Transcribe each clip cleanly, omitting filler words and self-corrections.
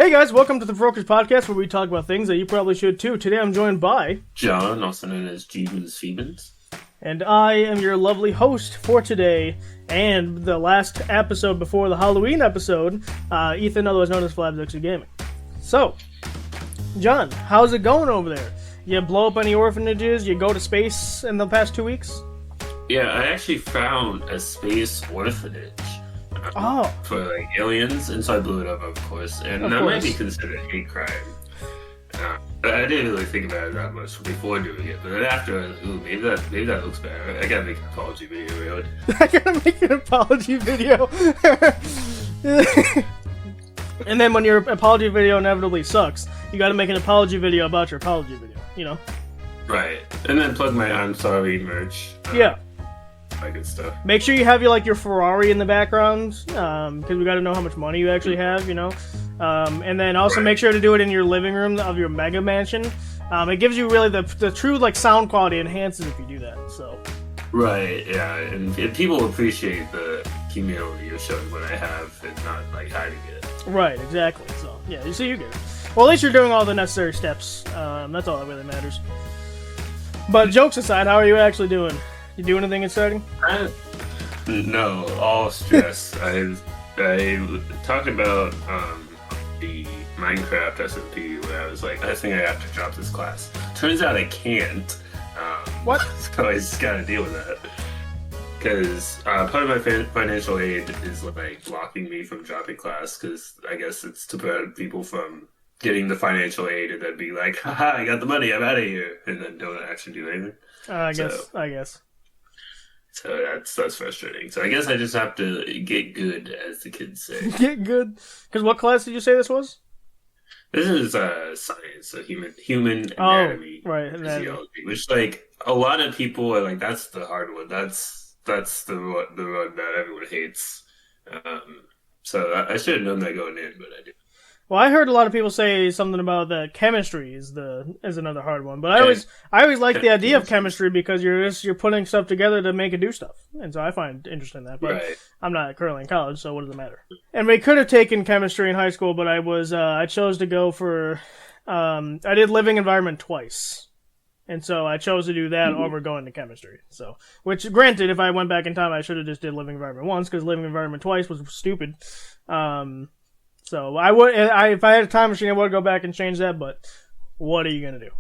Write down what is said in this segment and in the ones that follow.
Hey guys, welcome to the Brokers Podcast, where we talk about things that you probably should too. Today I'm joined by John, also known as Jeebus Phoebens. And I am your lovely host for today, and the last episode before the Halloween episode, Ethan, otherwise known as Flabsexy Gaming. So, John, how's it going over there? You blow up any orphanages? You go to space in the past 2 weeks? Yeah, I actually found a space orphanage for like aliens, and so I blew it up, of course. And that might be considered a hate crime. I didn't really think about it that much before doing it, but then after, I was like, ooh, maybe that looks better. I gotta make an apology video, really. I gotta make an apology video. And then when your apology video inevitably sucks, you gotta make an apology video about your apology video, you know? Right. And then plug my I'm sorry merch. Yeah. My good stuff. Make sure you have your Ferrari in the background, because we gotta know how much money you actually have, you know? And then also make sure to do it in your living room of your mega mansion. It gives you really the true sound quality enhances if you do that. So. Right, yeah, and people appreciate the humility you're showing what I have and not hiding it. Right, exactly. So yeah, you see, you get it. Well, at least you're doing all the necessary steps. That's all that really matters. But jokes aside, how are you actually doing? You do anything exciting? No, all stress. I talked about the Minecraft SMP where I was like, I think I have to drop this class. Turns out I can't. What? So I just gotta deal with that. Because part of my financial aid is blocking me from dropping class, because I guess it's to prevent people from getting the financial aid and then be like, haha, I got the money, I'm out of here, and then don't actually do anything. I guess. So that's frustrating. So I guess I just have to get good, as the kids say. Get good? Because what class did you say this was? This is science, so human anatomy, physiology, which a lot of people are like, that's the hard one. That's the one that everyone hates. So I should have known that going in, but I didn't. Well, I heard a lot of people say something about that chemistry is another hard one, but I always like the idea of chemistry because you're putting stuff together to make it do stuff, and so I find interest in that. But I'm not currently in college, so what does it matter? And we could have taken chemistry in high school, but I chose to go for I did living environment twice, and so I chose to do that over going to chemistry. So, which granted, if I went back in time, I should have just did living environment once because living environment twice was stupid. So if I had a time machine, I would go back and change that, but what are you going to do?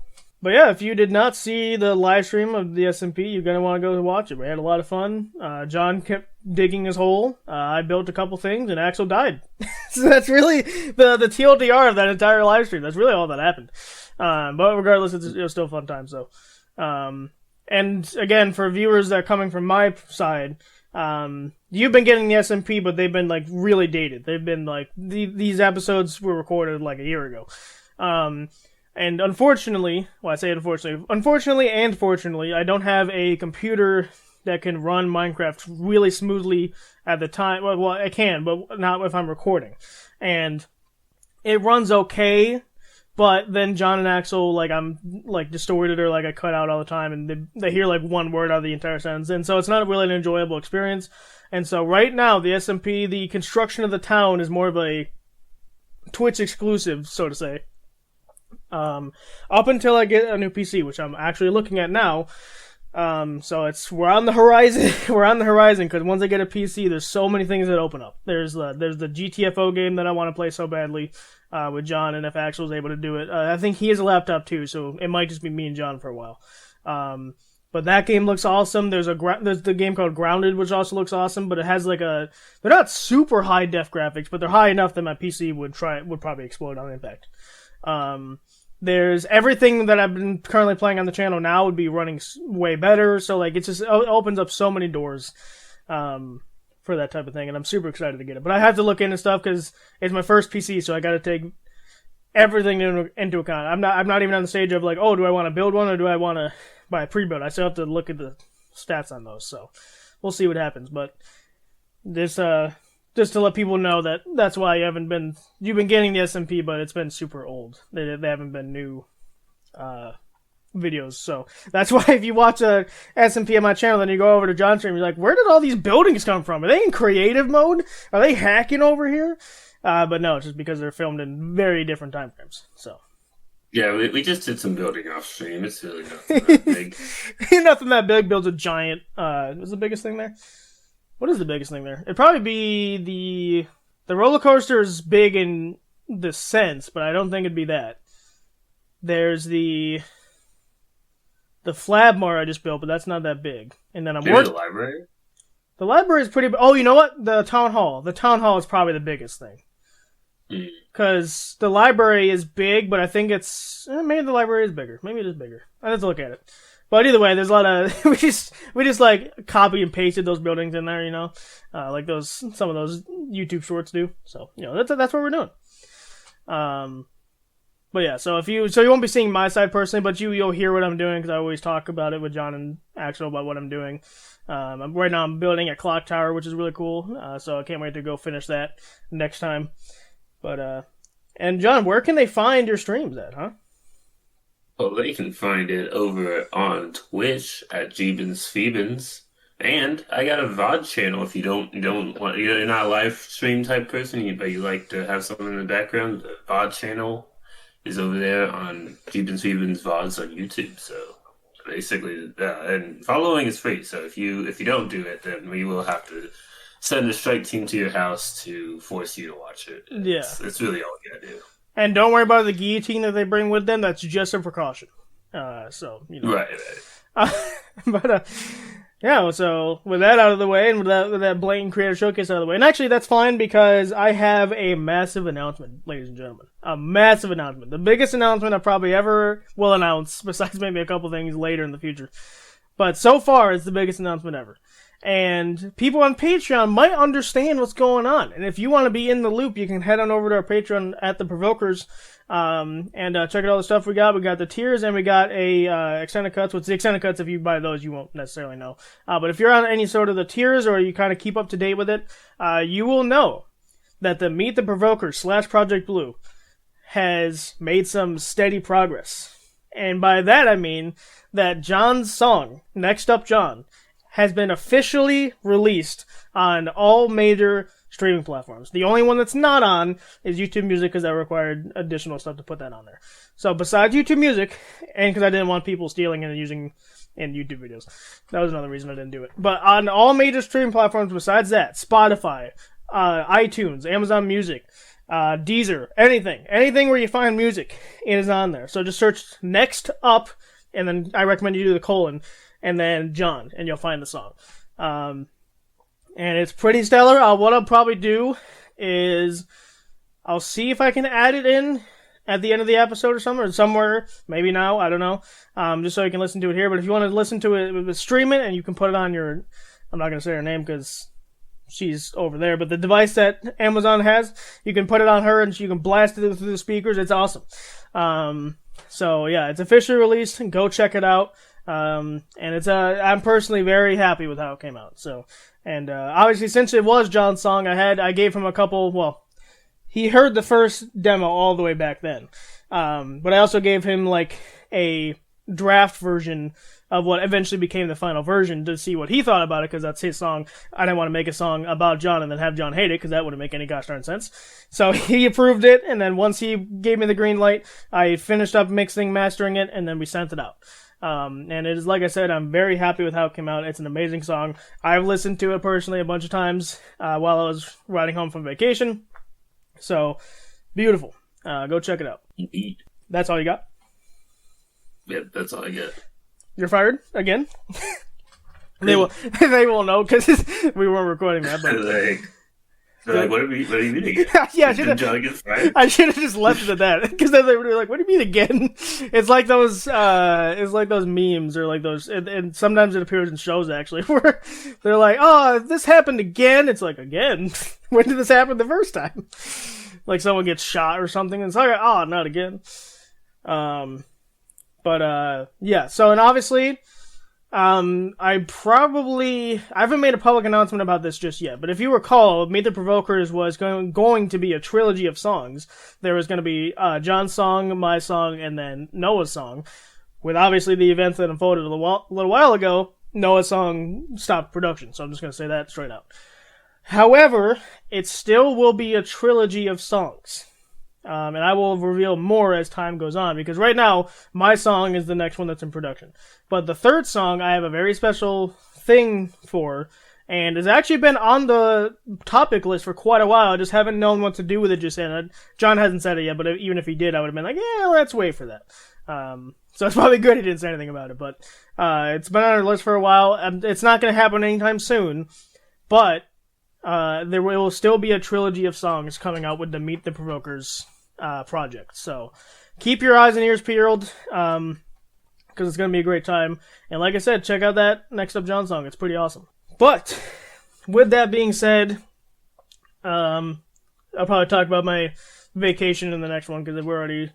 But yeah, if you did not see the live stream of the SMP, you're going to want to go watch it. We had a lot of fun. John kept digging his hole. I built a couple things, and Axel died. So that's really the TLDR of that entire live stream. That's really all that happened. But regardless, it was still a fun time. So, and again, for viewers that are coming from my side, you've been getting the SMP, but they've been really dated. They've been these episodes were recorded a year ago. And unfortunately, well, I say unfortunately and fortunately, I don't have a computer that can run Minecraft really smoothly at the time. Well, I can, but not if I'm recording. And it runs okay, but then John and Axel, I'm distorted or I cut out all the time, and they hear one word out of the entire sentence, and so it's not really an enjoyable experience. And so right now, the SMP, the construction of the town is more of a Twitch exclusive, so to say. Up until I get a new PC, which I'm actually looking at now. So we're on the horizon. We're on the horizon because once I get a PC, there's so many things that open up. There's the GTFO game that I want to play so badly with John, and if Axel's able to do it, I think he has a laptop too, so it might just be me and John for a while. But that game looks awesome. There's the game called Grounded, which also looks awesome, but it has they're not super high def graphics, but they're high enough that my PC would probably explode on impact. There's everything that I've been currently playing on the channel now would be running way better. So it opens up so many doors, for that type of thing. And I'm super excited to get it, but I have to look into stuff because it's my first PC. So I got to take everything into account. I'm not even on the stage of do I want to build one or do I want to buy a pre-build? I still have to look at the stats on those. So we'll see what happens, but this, just to let people know that's why you've been getting the SMP, but it's been super old. They haven't been new videos. So that's why if you watch a SMP on my channel, then you go over to John's stream, you're like, where did all these buildings come from? Are they in creative mode? Are they hacking over here? But no, it's just because they're filmed in very different time frames. So. Yeah, we just did some building off stream. It's really nothing that big. Nothing that big. Builds a giant. What's the biggest thing there? What is the biggest thing there? It'd probably be the roller coaster is big in the sense, but I don't think it'd be that. There's the Flabmar I just built, but that's not that big. And then the library? The library is pretty big. Oh, you know what? The town hall. The town hall is probably the biggest thing. Because the library is big, but I think it's... maybe the library is bigger. Maybe it is bigger. I have to look at it. But either way, there's a lot of... we just like copy and pasted those buildings in there, you know? Like some of those YouTube shorts do. So, you know, that's what we're doing. But yeah, so you won't be seeing my side personally, but you'll hear what I'm doing because I always talk about it with John and Axel about what I'm doing. Right now I'm building a clock tower, which is really cool. So I can't wait to go finish that next time. But and John, where can they find your streams at, huh? Well, they can find it over on Twitch at Jeebins Phoebins. And I got a VOD channel if you don't want, you're not a live stream type person, but you like to have something in the background. The VOD channel is over there on Jeebins Phoebins VODs on YouTube. So basically, and following is free. So if you don't do it, then we will have to send a strike team to your house to force you to watch it. It's really all you gotta do. And don't worry about the guillotine that they bring with them. That's just a precaution. So you know. Right. But yeah. So with that out of the way, and with that blatant creator showcase out of the way, and actually that's fine because I have a massive announcement, ladies and gentlemen. A massive announcement. The biggest announcement I probably ever will announce, besides maybe a couple things later in the future. But so far, it's the biggest announcement ever. And people on Patreon might understand what's going on. And if you want to be in the loop, you can head on over to our Patreon at The Provokers and check out all the stuff we got. We got the tiers and we got a extended cuts. What's the extended cuts? If you buy those, you won't necessarily know. But if you're on any sort of the tiers or you kind of keep up to date with it, you will know that the Meet the Provokers / Project Blue has made some steady progress. And by that I mean that John's song, Next Up John, has been officially released on all major streaming platforms. The only one that's not on is YouTube Music because I required additional stuff to put that on there. So besides YouTube Music, and because I didn't want people stealing and using in YouTube videos, that was another reason I didn't do it. But on all major streaming platforms besides that, Spotify, iTunes, Amazon Music, Deezer, anything where you find music, it is on there. So just search Next Up, and then I recommend you do the colon, and then John, and you'll find the song. And it's pretty stellar. What I'll probably do is I'll see if I can add it in at the end of the episode or something, or somewhere, maybe now, I don't know, just so you can listen to it here. But if you want to listen to it, stream it, and you can put it on your, I'm not going to say her name because she's over there, but the device that Amazon has, you can put it on her, and she can blast it through the speakers. It's awesome. So yeah, it's officially released. Go check it out. And it's I'm personally very happy with how it came out. So, and obviously since it was John's song, I gave him a couple. Well, he heard the first demo all the way back then, but I also gave him like a draft version of what eventually became the final version to see what he thought about it, because that's his song. I didn't want to make a song about John and then have John hate it, because that wouldn't make any gosh darn sense. So he approved it, and then once he gave me the green light, I finished up mixing, mastering it, and then we sent it out. And it is, like I said, I'm very happy with how it came out. It's an amazing song. I've listened to it personally a bunch of times while I was riding home from vacation. So, beautiful. Go check it out. Indeed. That's all you got? Yeah, that's all I got. You're fired again? They will know because we weren't recording that. But what do you mean again? Yeah, I should have just left it at that, because then they were like, "What do you mean again?" It's like those memes, or like those, and sometimes it appears in shows actually, where they're like, "Oh, this happened again." It's like, again? When did this happen the first time? Like someone gets shot or something, and it's like, "Oh, not again." Yeah. So, and obviously, I haven't made a public announcement about this just yet, but if you recall, Meet the Provokers was going to be a trilogy of songs. There was going to be John's song, my song, and then Noah's song. With obviously the events that unfolded a little while ago, Noah's song stopped production, so I'm just going to say that straight out. However, it still will be a trilogy of songs. And I will reveal more as time goes on, because right now, my song is the next one that's in production. But the third song, I have a very special thing for, and has actually been on the topic list for quite a while. I just haven't known what to do with it just yet. John hasn't said it yet, but even if he did, I would have been like, yeah, let's wait for that. So it's probably good he didn't say anything about it, but it's been on our list for a while. It's not going to happen anytime soon, but there will still be a trilogy of songs coming out with the Meet the Provokers project. So keep your eyes and ears peeled, because it's going to be a great time. And like I said, check out that Next Up John song. It's pretty awesome. But with that being said, I'll probably talk about my vacation in the next one, because we're already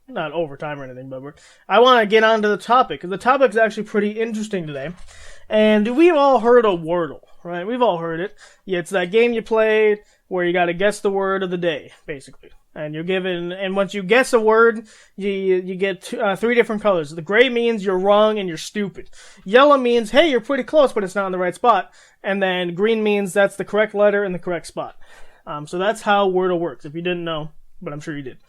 not overtime or anything, but I want to get on to the topic, because the topic is actually pretty interesting today. And we've all heard of Wordle, right? We've all heard it. Yeah, it's that game you play where you got to guess the word of the day, basically. And you're given, and once you guess a word, you get 3 different colors. The gray means you're wrong and you're stupid. Yellow means, hey, you're pretty close, but it's not in the right spot. And then green means that's the correct letter in the correct spot. So that's how Wordle works, if you didn't know, but I'm sure you did.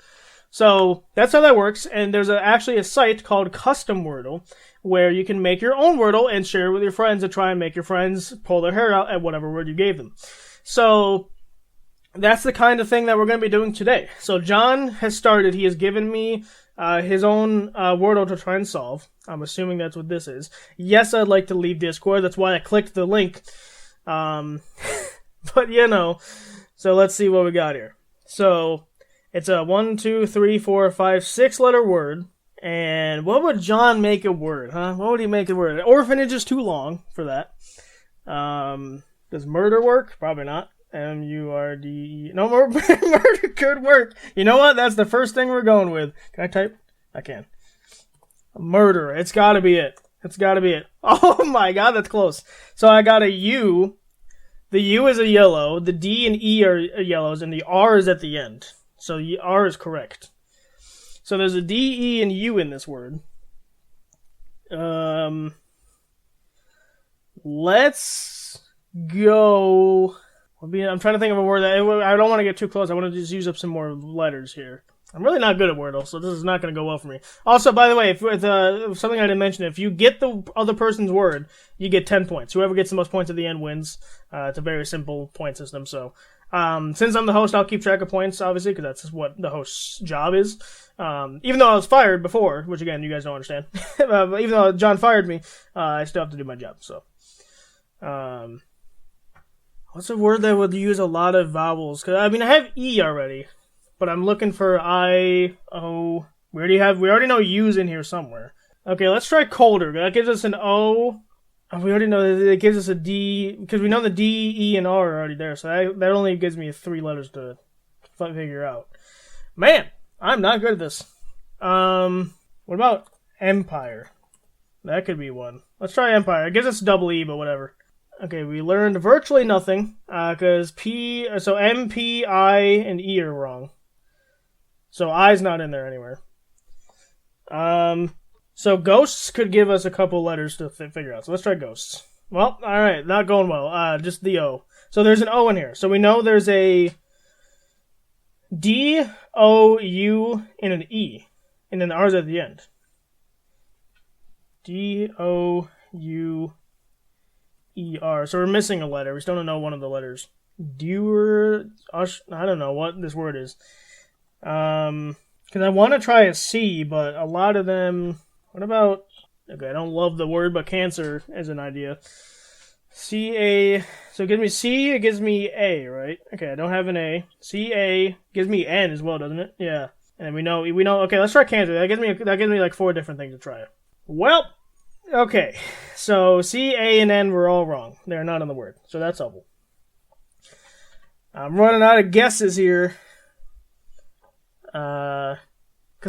So that's how that works, and there's actually a site called Custom Wordle, where you can make your own Wordle and share it with your friends and try and make your friends pull their hair out at whatever word you gave them. So that's the kind of thing that we're going to be doing today. So John has started. He has given me his own Wordle to try and solve. I'm assuming that's what this is. Yes, I'd like to leave Discord. That's why I clicked the link. But, so let's see what we got here. So it's a 1, 2, 3, 4, 5, 6 letter word. And what would John make a word, huh? What would he make a word? Orphanage is too long for that. Does murder work? Probably not. M-U-R-D-E. No, murder could work. You know what? That's the first thing we're going with. Can I type? I can. Murder. It's gotta be it. It's gotta be it. Oh my god, that's close. So I got a U. The U is a yellow. The D and E are yellows, and the R is at the end. So the R is correct. So there's a D, E, and U in this word. Let's go. I'm trying to think of a word that I don't want to get too close. I want to just use up some more letters here. I'm really not good at Wordle, so this is not going to go well for me. Also, by the way, if something I didn't mention, if you get the other person's word, you get 10 points. Whoever gets the most points at the end wins. It's a very simple point system. So, since I'm the host, I'll keep track of points, obviously, because that's what the host's job is. Even though I was fired before, which again, you guys don't understand. Even though John fired me, I still have to do my job. So, what's a word that would use a lot of vowels? Cause I have E already, but I'm looking for I, O. We already know U's in here somewhere. Okay, let's try colder. That gives us an O. We already know that it gives us a D, because we know the D, E, and R are already there, so that only gives me 3 letters to figure out. Man, I'm not good at this. What about Empire? That could be one. Let's try Empire. It gives us double E, but whatever. Okay, we learned virtually nothing, because M, P, I, and E are wrong. So I's not in there anywhere. So ghosts could give us a couple letters to figure out. So let's try ghosts. Well, alright, not going well. Just the O. So there's an O in here. So we know there's a D, O, U, and an E. And then the R's at the end. D, O, U, E, R. So we're missing a letter. We still don't know one of the letters. I don't know what this word is. Because I want to try a C, but a lot of them... What about... Okay, I don't love the word, but cancer is an idea. C-A... So it gives me C, it gives me A, right? Okay, I don't have an A. C-A gives me N as well, doesn't it? Yeah. And we know... Okay, let's try cancer. That gives me like 4 different things to try. Well... Okay, so C, A, and N were all wrong. They're not on the word, so that's helpful. I'm running out of guesses here. Because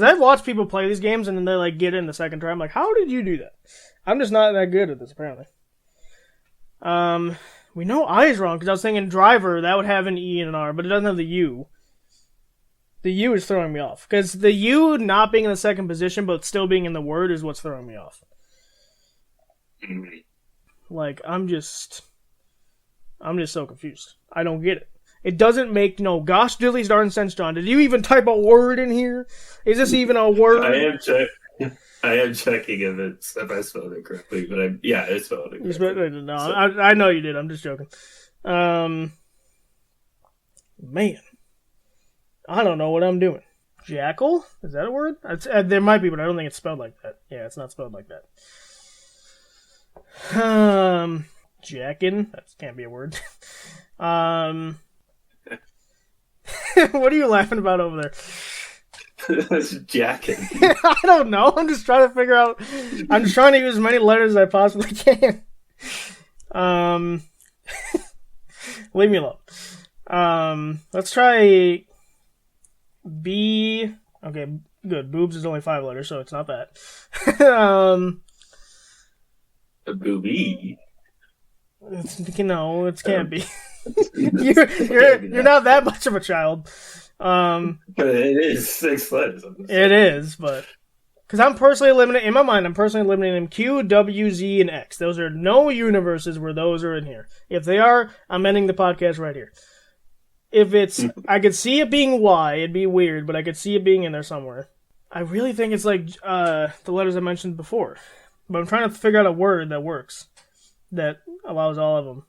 I've watched people play these games and then they get in the second try. I'm like, how did you do that? I'm just not that good at this, apparently. We know I is wrong, because I was thinking driver, that would have an E and an R, but it doesn't have the U. The U is throwing me off. Because the U not being in the second position, but still being in the word is what's throwing me off. I'm just... I'm just so confused. I don't get it. It doesn't make no gosh dilly's darn sense, John. Did you even type a word in here? Is this even a word? I am checking if I spelled it correctly, but I spelled it correctly. No, so. I know you did. I'm just joking. Man. I don't know what I'm doing. Jackal? Is that a word? There might be, but I don't think it's spelled like that. Yeah, it's not spelled like that. Jackin? That can't be a word. What are you laughing about over there? That's jacking. I don't know. I'm just trying to figure out. I'm just trying to use as many letters as I possibly can. Leave me alone. Let's try B. Okay, good. Boobs is only 5 letters, so it's not that. A booby. No, it can't be. You're not that much of a child. But it is 6 letters. It is, but because I'm personally eliminating in my mind, I'm personally eliminating them Q, W, Z, and X. Those are no universes where those are in here. If they are, I'm ending the podcast right here. If it's, I could see it being Y. It'd be weird, but I could see it being in there somewhere. I really think it's like the letters I mentioned before, but I'm trying to figure out a word that works that allows all of them.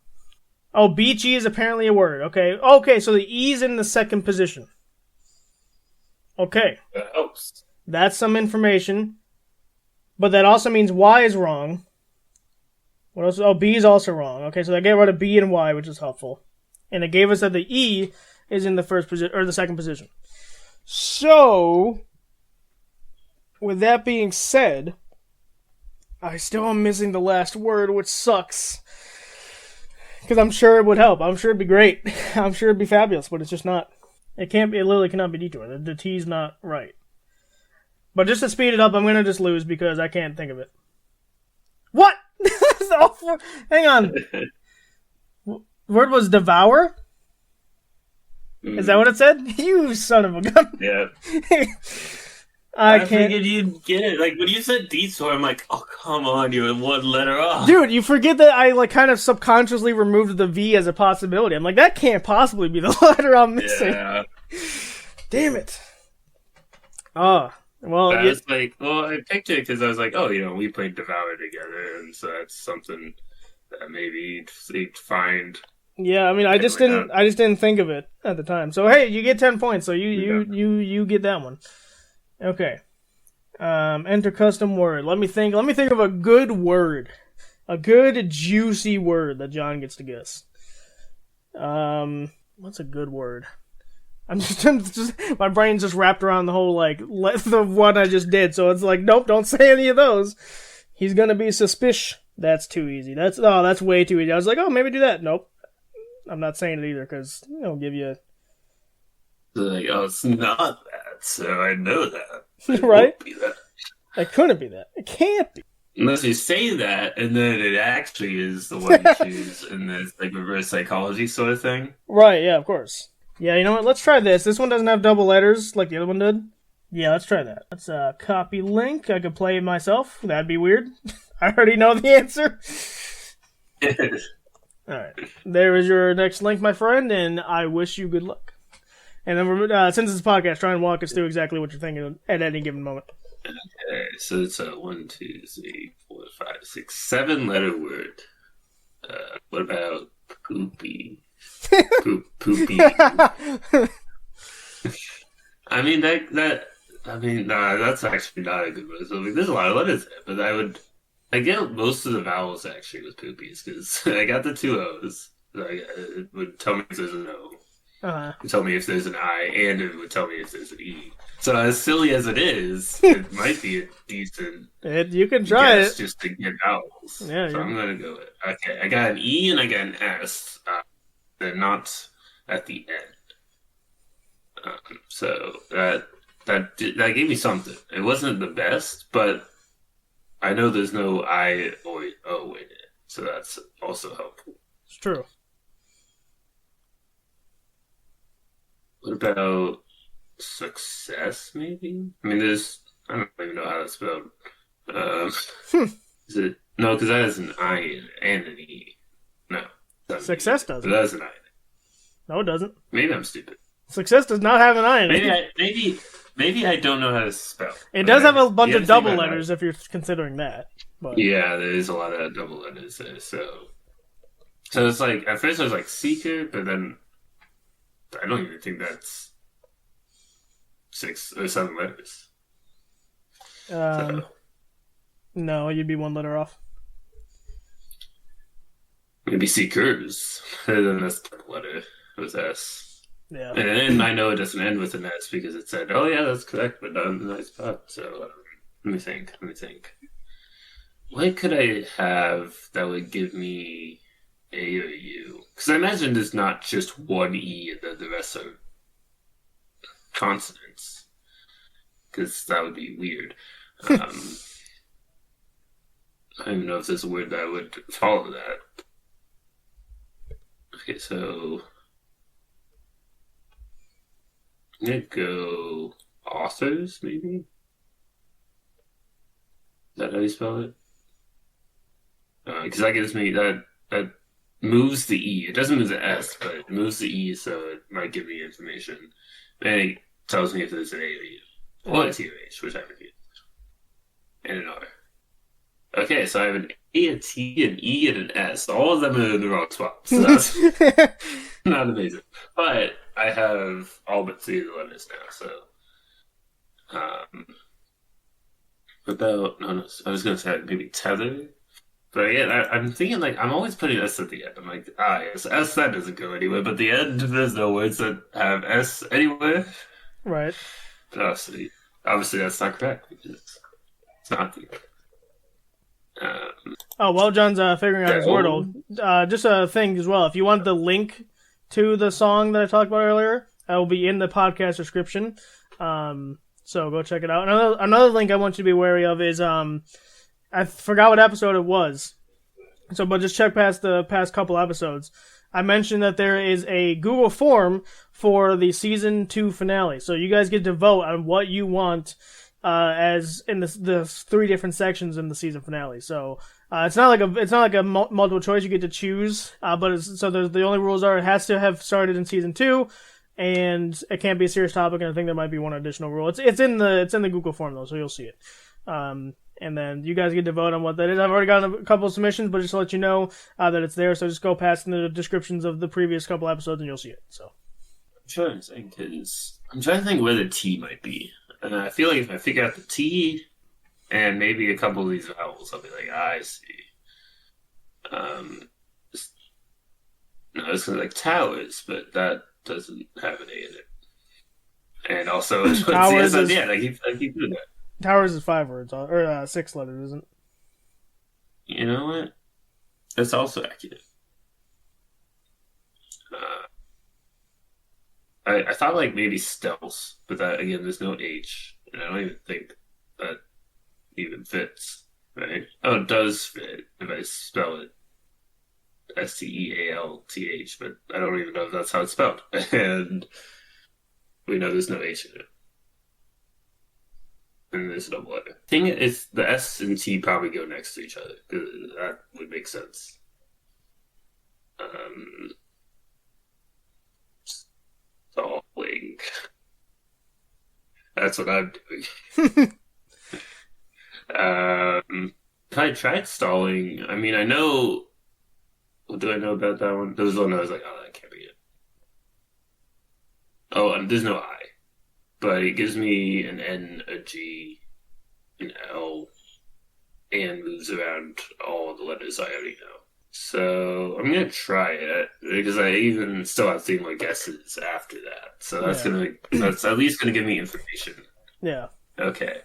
Oh, beachy is apparently a word. Okay, so the E's in the second position. Okay. That helps. That's some information. But that also means Y is wrong. What else? Oh, B is also wrong. Okay, so they gave rid of B and Y, which is helpful. And it gave us that the E is in the first position or the second position. So, with that being said, I still am missing the last word, which sucks. Because I'm sure it would help. I'm sure it'd be great. I'm sure it'd be fabulous, but it's just not. It literally cannot be detour. The T's not right. But just to speed it up, I'm going to just lose because I can't think of it. What? Hang on. Word was devour? Is that what it said? You son of a gun. Yeah. I figured you'd get it. Like, when you said detour, I'm like, oh, come on, you're 1 letter off. Dude, you forget that I, kind of subconsciously removed the V as a possibility. I'm like, that can't possibly be the letter I'm missing. Yeah. Damn it. Oh, well. I was like, I picked it because I was like, we played Devour together, and so that's something that maybe they'd find. Yeah, I mean, I just didn't think of it at the time. So, hey, you get 10 points, so you get that one. Okay. Enter custom word. Let me think of a good word. A good, juicy word that John gets to guess. What's a good word? I'm just my brain's just wrapped around the whole, the one I just did, so it's like, nope, don't say any of those. He's gonna be suspicious. That's too easy. That's way too easy. I was like, maybe do that. Nope. I'm not saying it either, because it'll give you like, it's not that, so I know that. It right? Won't be that. It couldn't be that. It can't be. Unless you say that, and then it actually is the one you choose, and there's like reverse psychology sort of thing. Right, yeah, of course. Yeah, you know what? Let's try this. This one doesn't have double letters like the other one did. Yeah, let's try that. Let's copy link. I could play it myself. That'd be weird. I already know the answer. Alright. There is your next link, my friend, and I wish you good luck. And then, since it's a podcast, try and walk us through exactly what you're thinking at any given moment. Okay, so it's a 1, 2, 3, 4, 5, 6, 7 letter word. What about poopy? Poopy. I mean, that's actually not a good word. So, there's a lot of letters there, but I get most of the vowels actually with poopies, because I got the 2 O's. It would tell me if there's an O. It would tell me if there's an I, and it would tell me if there's an E. So as silly as it is, it might be a decent you can try guess it. just to get vowels. Yeah, so I'm going to go with it. Okay, I got an E and I got an S. They're not at the end. So that gave me something. It wasn't the best, but I know there's no I or O in it. So that's also helpful. It's true. What about success, maybe? I mean, I don't even know how that's spelled. Is it? No, because that has an I in it and an E. No. Success doesn't. But that's an I. No, it doesn't. Maybe I'm stupid. Success does not have an I in it. Maybe I don't know how to spell. It does have a bunch of double letters if you're considering that. But. Yeah, there is a lot of double letters there. So it's like, at first I was like seeker, but then I don't even think that's 6 or 7 letters. No, you'd be 1 letter off. Maybe seekers. And then that's the letter. It was S. Yeah. And then I know it doesn't end with an S because it said, oh yeah, that's correct, but not in the nice spot. So let me think. What could I have that would give me A or U? Because I imagine there's not just one E and then the rest are consonants. Because that would be weird. I don't even know if there's a word that would follow that. Okay, so I'm gonna go authors, maybe? Is that how you spell it? Because that gives me that moves the E. It doesn't move the S, but it moves the E, so it might give me information. And it tells me if there's an A or U. Or a T or H, whichever it is. And an R. Okay, so I have an A, a T, an E, and an S. All of them are in the wrong spot. So that's not amazing. But I have all but 3 of the letters now, so. I was going to say maybe tether. But again, I'm thinking, like, I'm always putting S at the end. I'm like, yes, S, that doesn't go anywhere. But the end, there's no words that have S anywhere. Right. But obviously that's not correct, because it's not the while John's figuring out his Wordle, just a thing as well. If you want the link to the song that I talked about earlier, that will be in the podcast description. So go check it out. Another link I want you to be wary of is I forgot what episode it was. But just check past the past couple episodes. I mentioned that there is a Google form for the season 2 finale. So you guys get to vote on what you want as in the 3 different sections in the season finale. So it's not like a multiple choice. You get to choose. The only rules are it has to have started in season 2, and it can't be a serious topic. And I think there might be one additional rule. It's in the Google form though, so you'll see it. And then you guys get to vote on what that is. I've already gotten a couple of submissions, but just to let you know that it's there. So just go past in the descriptions of the previous couple episodes, and you'll see it. So I'm trying to think where the T might be. And I feel like if I figure out the T and maybe a couple of these vowels, I'll be like, I see. No, it's like towers, but that doesn't have an A in it. And also, towers I keep doing that. Towers is 5 words, or 6 letters, isn't it? You know what? That's also accurate. I thought like maybe stealth, but that again, there's no H, and I don't even think that even fits, right? Oh, it does fit if I spell it Stealth, but I don't even know if that's how it's spelled, and we know there's no H in it. And there's a double letter. Thing is, the S and T probably go next to each other, because that would make sense. Stalling. That's what I'm doing. If I tried stalling, I mean, I know. What do I know about that one? There was one I was like, oh, that can't be it. Oh, and there's no I. But it gives me an N, a G, an L, and moves around all the letters I already know. So I'm gonna try it because I even still have 3 more guesses after that. So that's at least gonna give me information. Yeah. Okay.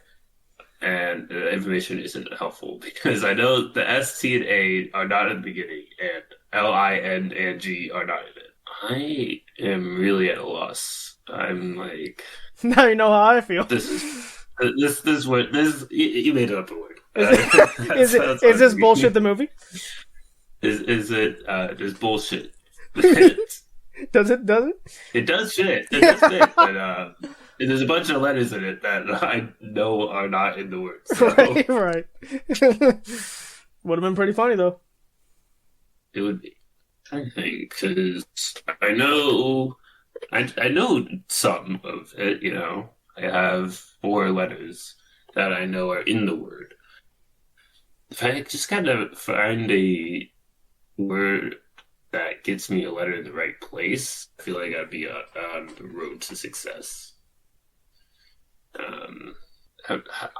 And the information isn't helpful because I know the S, T, and A are not in the beginning, and L, I, N, and G are not in it. I am really at a loss. I'm like. Now you know how I feel. This word. You made it up a word. Is this bullshit? The movie? Is it? There's bullshit. Does it? It does fit. It does fit. But there's a bunch of letters in it that I know are not in the word. So. Right. Would have been pretty funny though. It would be. I think because I know I know some of it. I have 4 letters that I know are in the word. If I just kind of find a word that gets me a letter in the right place, I feel like I'd be on the road to success.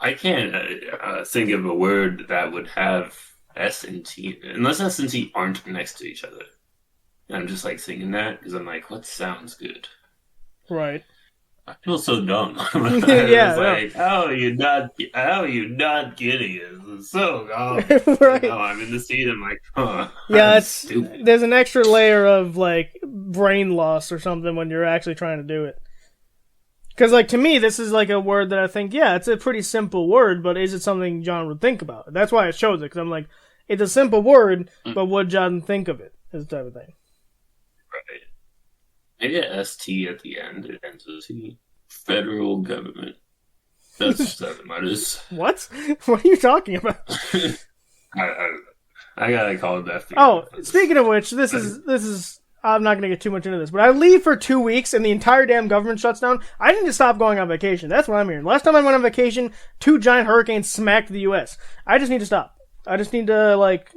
I can't think of a word that would have S and T, unless S and T aren't next to each other. And I'm just like thinking that because I'm like, what sounds good? Right. I feel so dumb. Yeah. Like, how are you not getting it? It's so dumb. Right. I'm in the seat. I'm like, yeah, stupid. There's an extra layer of like brain loss or something when you're actually trying to do it. Because, like, to me, this is, like, a word that I think, yeah, it's a pretty simple word, but is it something John would think about? That's why I chose it, because I'm like, it's a simple word, but would John think of it? Is the type of thing. Right. Maybe a ST at the end. It ends with T. Federal government. That's 7 letters. What? What are you talking about? I gotta call it that. Oh, speaking of which, this is... I'm not going to get too much into this, but I leave for 2 weeks and the entire damn government shuts down. I need to stop going on vacation. That's what I'm hearing. Last time I went on vacation, 2 giant hurricanes smacked the U.S. I just need to stop. I just need to, like,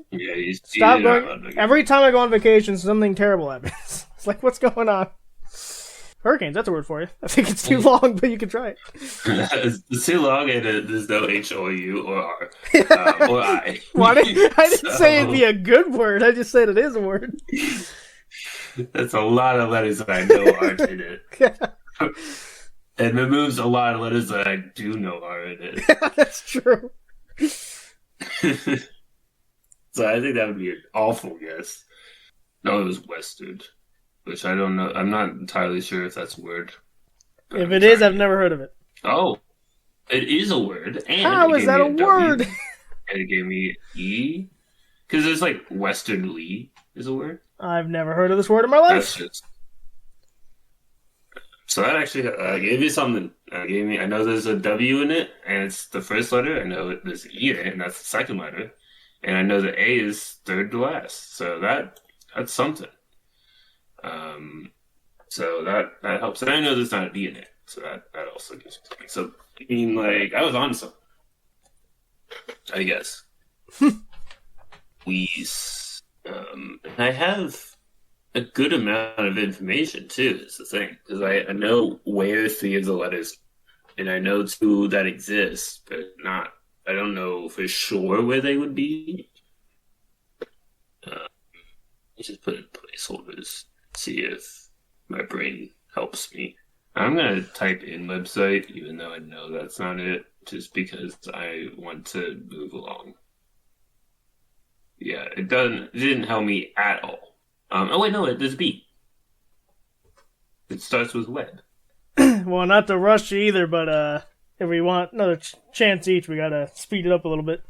stop going. Every time I go on vacation, something terrible happens. It's like, what's going on? Hurricanes, that's a word for you. I think it's too long, but you can try it. It's too long, and there's no H or U or R or I. Well, I didn't say it'd be a good word. I just said it is a word. That's a lot of letters that I know aren't in it. And it moves a lot of letters that I do know are in it. Yeah, that's true. So I think that would be an awful guess. No, it was Western, which I don't know. I'm not entirely sure if that's a word. If it is, I've never heard of it. Oh, it is a word. And how is that a word? And it gave me E. Because there's like Westernly is a word. I've never heard of this word in my life. So that actually gave me something. I know there's a W in it, and it's the first letter. I know there's an E in it, and that's the second letter. And I know the A is third to last. So that's something. So that helps. And I know there's not an E in it. So that also gives me something. So, I mean, like, I was on something. I guess. I have a good amount of information too. Is the thing, because I know where 3 of the letters, and I know 2 that exist, but I don't know for sure where they would be. Let's just put in placeholders. See if my brain helps me. I'm gonna type in website, even though I know that's not it, just because I want to move along. Yeah, it didn't help me at all. Oh wait, no, there's B. It starts with web. Well, not to rush you either, but if we want another chance each, we gotta speed it up a little bit.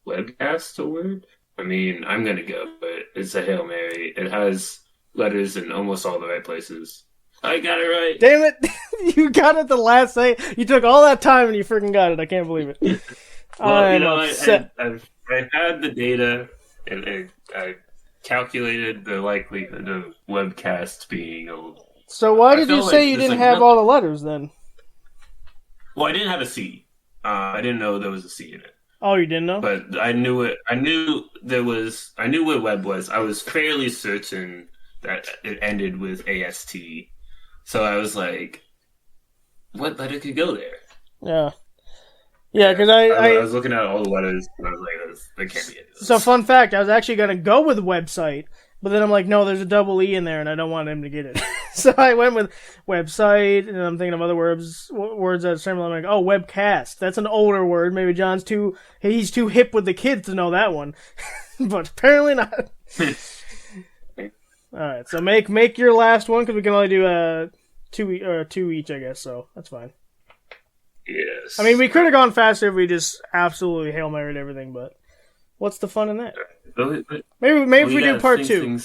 Webcast a word? I mean, I'm gonna go, but it's a Hail Mary. It has letters in almost all the right places. I got it right. Damn it! You got it the last day. You took all that time and you freaking got it. I can't believe it. Well, I'm upset. I had the data, and I calculated the likelihood of webcast being a... So why did you say you didn't have all the letters then? Well, I didn't have a C. I didn't know there was a C in it. Oh, you didn't know? But I knew it. I knew what web was. I was fairly certain that it ended with AST. So I was like, what letter could go there? Yeah. Yeah, because I was looking at all the letters, and I was like, there can't be any of those. So, fun fact, I was actually going to go with website, but then I'm like, no, there's a double E in there, and I don't want him to get it. So I went with website, and I'm thinking of other words that are similar. I'm like, oh, webcast. That's an older word. Maybe he's too hip with the kids to know that one. But apparently not. Alright, so make your last one, because we can only do two each, I guess, so that's fine. Yes. I mean, we could have gone faster if we just absolutely Hail Married everything, but what's the fun in that? Maybe if we do part 2.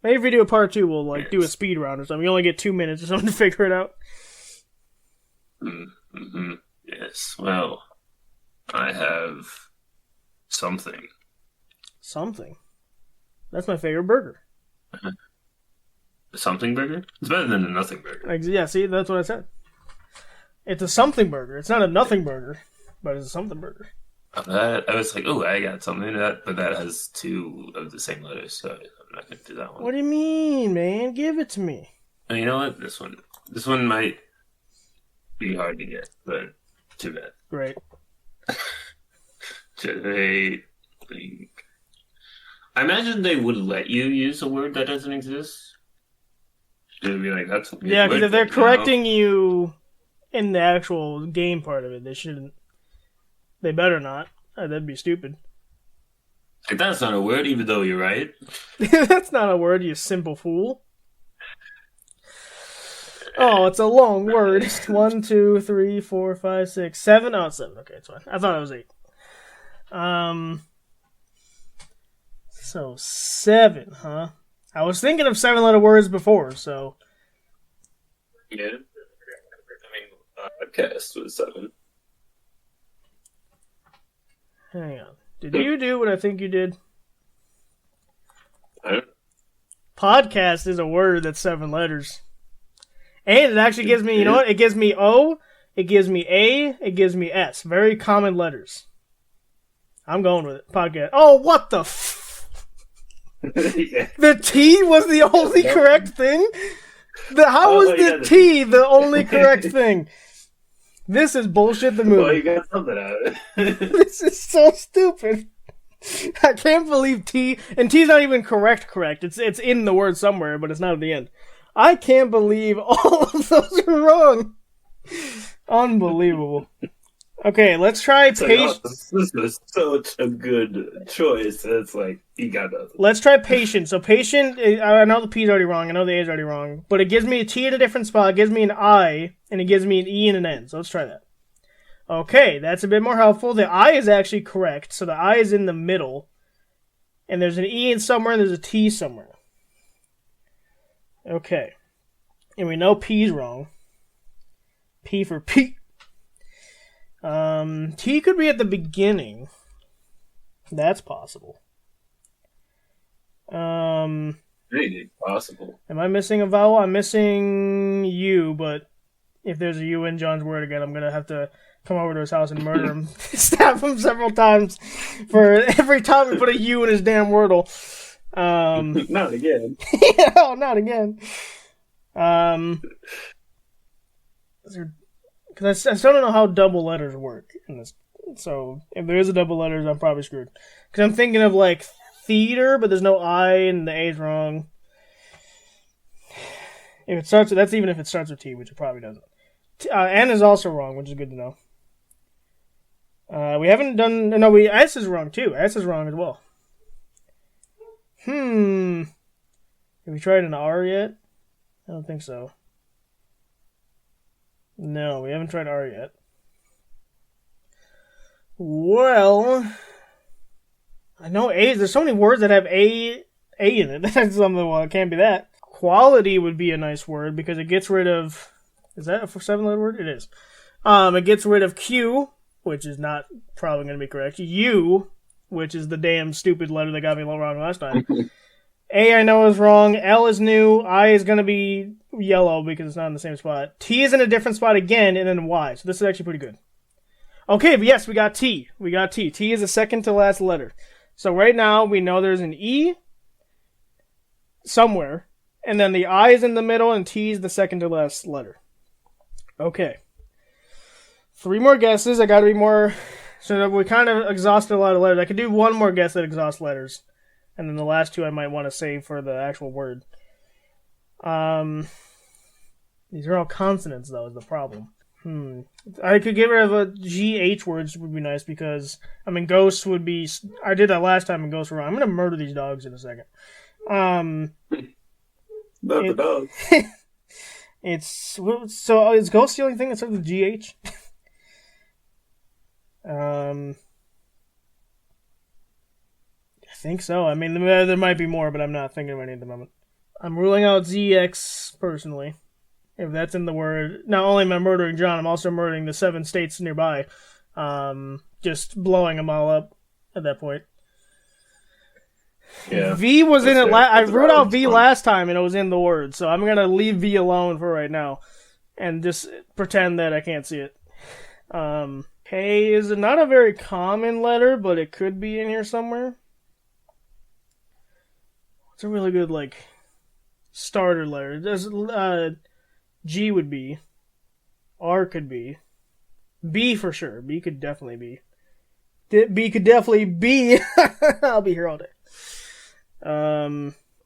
Maybe if we do a part 2, we'll do a speed round or something. You only get 2 minutes or something to figure it out. Mm-hmm. Yes. Well, I have something. Something? That's my favorite burger. Something burger? It's better than a nothing burger. Yeah, see, that's what I said. It's a something burger. It's not a nothing burger, but it's a something burger. I was like, oh, I got something that, but that has two of the same letters, so I'm not going to do that one. What do you mean, man? Give it to me. And you know what? This one might be hard to get, but too bad. Great. I imagine they would let you use a word that doesn't exist. They'd be like, that's yeah, because if they're correcting you in the actual game part of it, they shouldn't. They better not. That'd be stupid. Like, that's not a word, even though you're right. That's not a word, you simple fool. Oh, it's a long word. 1, 2, 3, 4, 5, 6, 7. Oh, it's 7. Okay, it's fine. I thought it was 8. So 7, huh? I was thinking of 7-letter words before, so. Yeah. I mean, podcast was 7. Hang on. Did you do what I think you did? Podcast is a word that's 7 letters. And it actually gives me, you know what? It gives me O, it gives me A, it gives me S. Very common letters. I'm going with it. Podcast. Oh, what the yeah. The T was the only correct thing? How was the T the only correct thing? This is bullshit the movie. Well, you got something out of it. This is so stupid. I can't believe T, and T's not even correct. It's in the word somewhere, but it's not at the end. I can't believe all of those are wrong. Unbelievable. Okay, let's try patience. This is such a good choice. It's like, you got nothing. Let's try patient. So patient, I know the P's already wrong. I know the A's already wrong. But it gives me a T at a different spot. It gives me an I, and it gives me an E and an N. So let's try that. Okay, that's a bit more helpful. The I is actually correct. So the I is in the middle. And there's an E in somewhere, and there's a T somewhere. Okay. And we know P's wrong. P for Pete. T could be at the beginning. That's possible. Really possible. Am I missing a vowel? I'm missing U, but if there's a U in John's word again, I'm gonna have to come over to his house and murder him. Stab him several times for every time we put a U in his damn Wordle. Not again. No, not again. Because I still don't know how double letters work in this. So if there is a double letters, I'm probably screwed. Because I'm thinking of like theater, but there's no I and the A's wrong. If it starts, that's even if it starts with T, which it probably doesn't. N is also wrong, which is good to know. We haven't done. No, S is wrong too. S is wrong as well. Have we tried an R yet? I don't think so. No, we haven't tried R yet. Well, I know A. There's so many words that have A in it. That's something. Well, it can't be that. Quality would be a nice word because it gets rid of. Is that a 7-letter word? It is. It gets rid of Q, which is not probably going to be correct. U, which is the damn stupid letter that got me wrong last time. A, I know is wrong. L is new. I is going to be yellow because it's not in the same spot. T is in a different spot again, and then Y. So this is actually pretty good. Okay, but yes, we got T. T is the second to last letter. So right now, we know there's an E somewhere, and then the I is in the middle, and T is the second to last letter. Okay. 3 more guesses. I got to be more... So we kind of exhausted a lot of letters. I could do one more guess that exhausts letters. And then the last 2 I might want to save for the actual word. These are all consonants, though, is the problem. I could get rid of a GH words would be nice because, I mean, ghosts would be... I did that last time and ghosts were wrong. I'm going to murder these dogs in a second. Not the dog. So is ghost the only thing that starts with GH? I think so. I mean, there might be more, but I'm not thinking of any at the moment. I'm ruling out ZX, personally. If that's in the word. Not only am I murdering John, I'm also murdering the 7 states nearby. Just blowing them all up at that point. Yeah. V was in it. I wrote out V last time, and it was in the word. So I'm gonna leave V alone for right now, and just pretend that I can't see it. K is not a very common letter, but it could be in here somewhere. It's a really good starter letter. There's G would be, R could be, B for sure. B could definitely be. B could definitely be. I'll be here all day.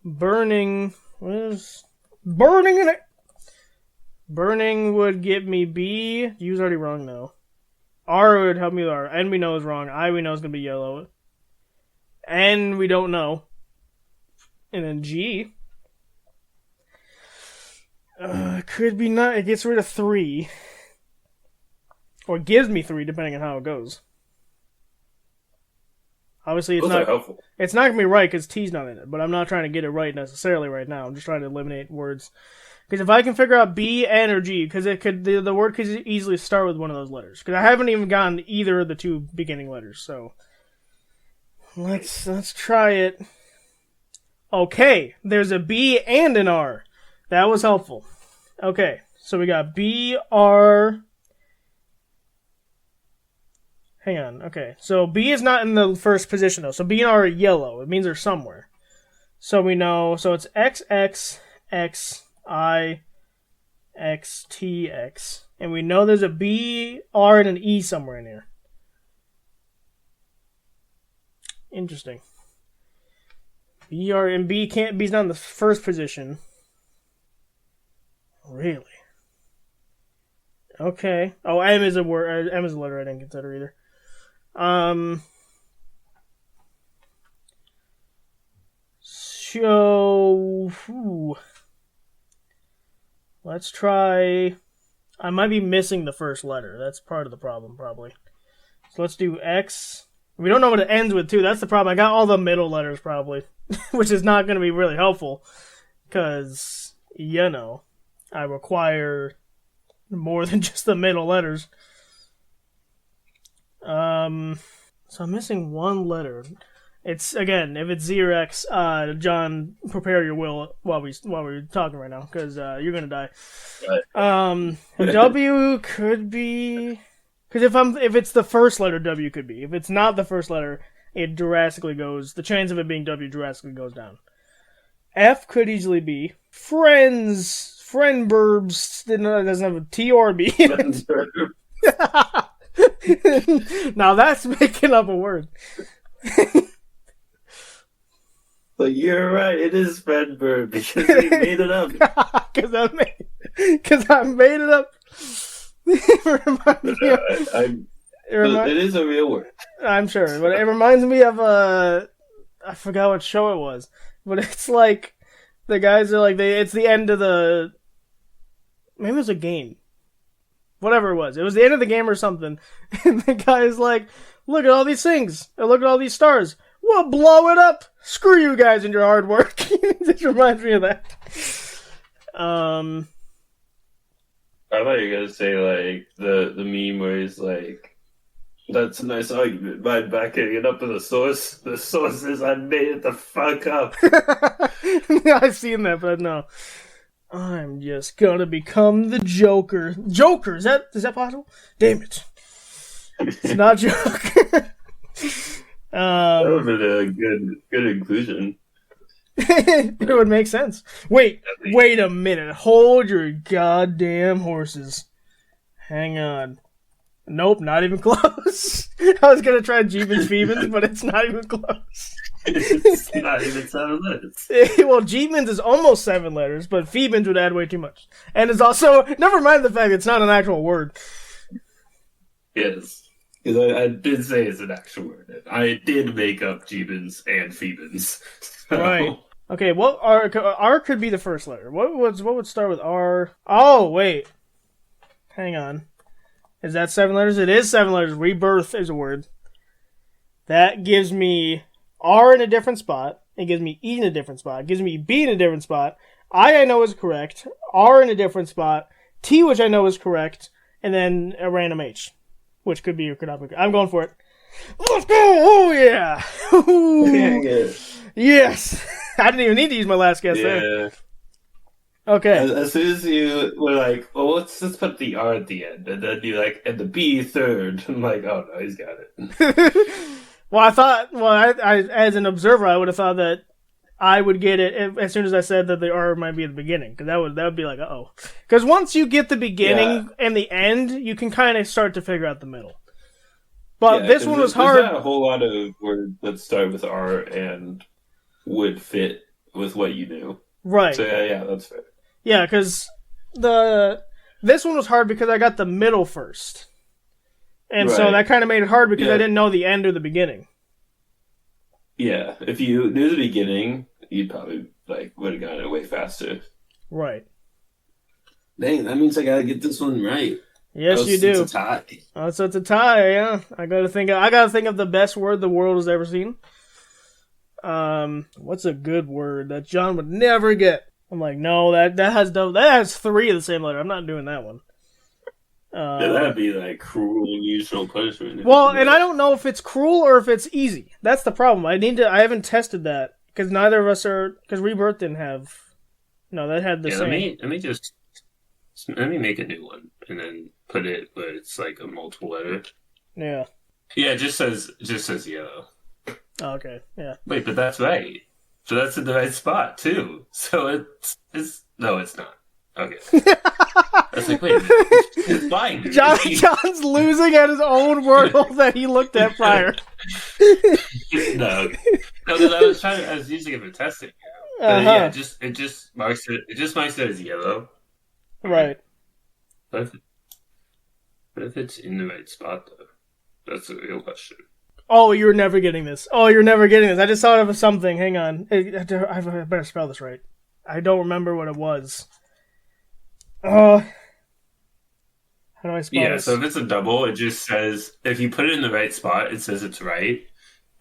Burning. What is burning in it? Burning would give me B. U's already wrong though. R would help me with R. N we know is wrong. I we know is gonna be yellow. N we don't know. And then G. Could be not. It gets rid of 3. Or gives me 3 depending on how it goes. Obviously, it's not helpful. It's not gonna be right because T's not in it. But I'm not trying to get it right necessarily right now. I'm just trying to eliminate words. Because if I can figure out B, N, or G, because it could the word could easily start with one of those letters. Because I haven't even gotten either of the 2 beginning letters. So let's try it. Okay, there's a B and an R. That was helpful. Okay, so we got B, R. Hang on, okay. So B is not in the first position, though. So B and R are yellow. It means they're somewhere. So we know, so it's X, X, X, I, X, T, X. And we know there's a B, R, and an E somewhere in here. Interesting. B, R, and B can't, B's not in the first position. Really? Okay. Oh, M is a word. M is a letter I didn't consider either. So, let's try. I might be missing the first letter. That's part of the problem, probably. So let's do X. We don't know what it ends with, too. That's the problem. I got all the middle letters, probably, which is not going to be really helpful, because, I require more than just the middle letters. So I'm missing one letter. It's, again, if it's Z or X, John, prepare your will while we're talking right now, because you're going to die. Right. W could be... Because if it's the first letter, W could be. If it's not the first letter, it drastically goes... The chance of it being W drastically goes down. F could easily be. Friendburbs doesn't have a T or a B in it. Now that's making up a word. So you're right, it is Friendburb because he made it up. Because I made it up. It is a real word. I'm sure, but it reminds me of I forgot what show it was, but it's like the guys are like it's the end of the. Maybe it was a game. Whatever it was the end of the game or something. And the guy's like, look at all these things. And look at all these stars. We'll blow it up. Screw you guys and your hard work. This reminds me of that. I thought you were going to say, the meme where he's like, that's a nice argument. Mind backing it up with the source. The source is I made it the fuck up. I've seen that, but no. I'm just gonna become the Joker. Joker, is that possible? Damn it. It's not Joker. That would have been a good inclusion. It would make sense. Wait a minute. Hold your goddamn horses. Hang on. Nope, not even close. I was gonna try Jeebins Phoebins, but it's not even close. It's not even 7 letters. Well, Jeebins is almost 7 letters, but Phoebins would add way too much. And it's also, never mind the fact it's not an actual word. Yes. Because I did say it's an actual word. I did make up Jeebins and Phoebins. So. Right. Okay, what R could be the first letter. What would start with R? Oh, wait. Hang on. Is that 7 letters? It is 7 letters. Rebirth is a word. That gives me R in a different spot. It gives me E in a different spot. It gives me B in a different spot. I know is correct. R in a different spot. T, which I know is correct. And then a random H, which could be or could not be. I'm going for it. Let's go! Oh, yeah! Yes! I didn't even need to use my last guess there. Okay. As soon as you were like, well, let's put the R at the end, and then you like, and the B third. I'm like, oh no, he's got it. Well, I as an observer, I would have thought that I would get it as soon as I said that the R might be at the beginning, because that would be like, uh-oh. Because once you get the beginning and the end, you can kind of start to figure out the middle. But this one was hard. There's not a whole lot of words that start with R and would fit with what you knew. Right. So yeah, that's fair. Yeah, because this one was hard because I got the middle first. And so that kind of made it hard because I didn't know the end or the beginning. Yeah, if you knew the beginning, you'd probably would have gotten it way faster. Right. Dang, that means I gotta get this one right. Yes, you do. It's a tie. Oh, so it's a tie, yeah. I gotta think of the best word the world has ever seen. What's a good word that John would never get? I'm like, no, that has 3 of the same letter. I'm not doing that one. That'd be like cruel and unusual punishment. Well, and I don't know if it's cruel or if it's easy. That's the problem. I haven't tested that because neither of us are. Because Rebirth didn't have. No, that had the same. Let me make a new one and then put it where it's like a multiple letter. Yeah. Yeah, it just says yellow. Oh, okay. Yeah. Wait, but that's right. So that's in the right spot too. So it's no, it's not. Okay. I was like, wait a minute. It's fine. John's losing at his own Wordle that he looked at prior. No, because I was using it for testing. But yeah, it just marks it as yellow. Right. But if it's in the right spot though, that's the real question. Oh, you're never getting this. I just thought of something. Hang on. I better spell this right. I don't remember what it was. How do I spell this? Yeah, so if it's a double, it just says, if you put it in the right spot, it says it's right,